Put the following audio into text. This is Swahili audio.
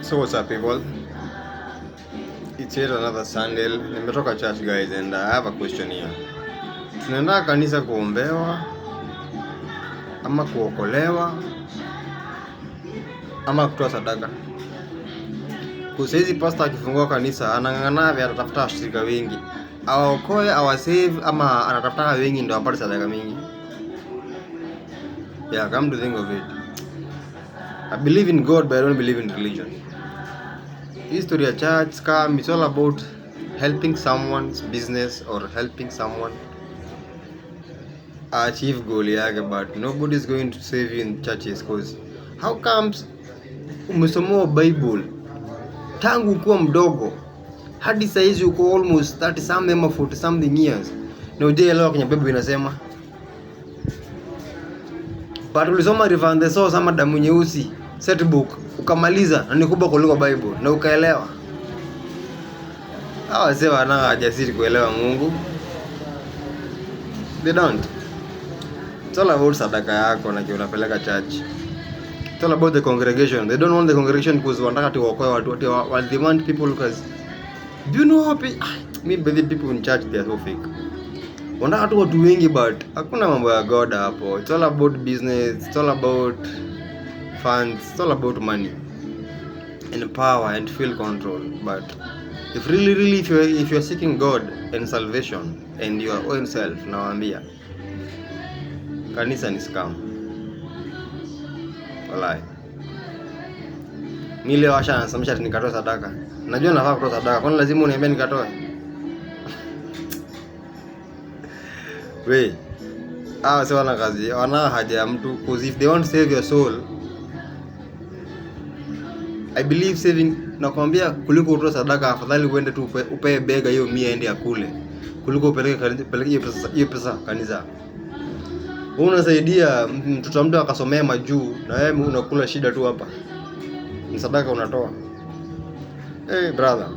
So what's up, people? It's yet another Sunday. Nimetoka church, guys, and I have a question here. Tunaenda kanisa kuombewa ama kuokolewa ama kutoa sadaka? Kusaizi pastor akifungua kanisa anang'ang'ana vya atafuta washirika wengi, awaokoe, awasave, ama anatafuta wengi ndio apate sadaka mingi? Yeah, come to think of it, I believe in God, but I don't believe in religion. History of church scam, it's all about helping someone's business or helping someone achieve goal yake, but nobody is going to save you in churches. Cause how comes umesomoa Bible tangu kuwa mdogo hadi saizi uko almost 30 something ama 40 something years na hujaelewa kwenye Bible inasema? But ulisoma River and the Source ama Damu Nyeusi set book ukamaliza na ni kubwa kuliko Bible na ukaelewa. Hawa wazee wana hajasiri kuelewa Mungu. They don't. It's all about sadaka yako na kile unapeleka church. It's all about the congregation. They don't want the congregation because wanataka tu waokoe watu. They want people because do you know how me believe people in church they are so fake. Wanataka tu watu wengi but hakuna mambo ya God hapo. It's all about business, it's all about funds, it's all about money and power and feel control. But if really if you're seeking God and salvation and your own self, nawaambia kanisa ni scam. Walai. Mimi washa nasamisha nikatoa sadaka. Najua nafaa kutoa sadaka. Kwani lazima uniambie nikatoe? We, sio wana kazi, wana haja ya mtu, because if they want to save your soul, I believe saving, nakwambia kuliko utoe sadaka afadhali uende tu upe bega hiyo 100 ende akule kuliko upeleke hiyo pesa kanisa. Wewe unasaidia mtoto mtu akasomea majuu na wewe unakula shida tu hapa. Ni sadaka unatoa. Brother.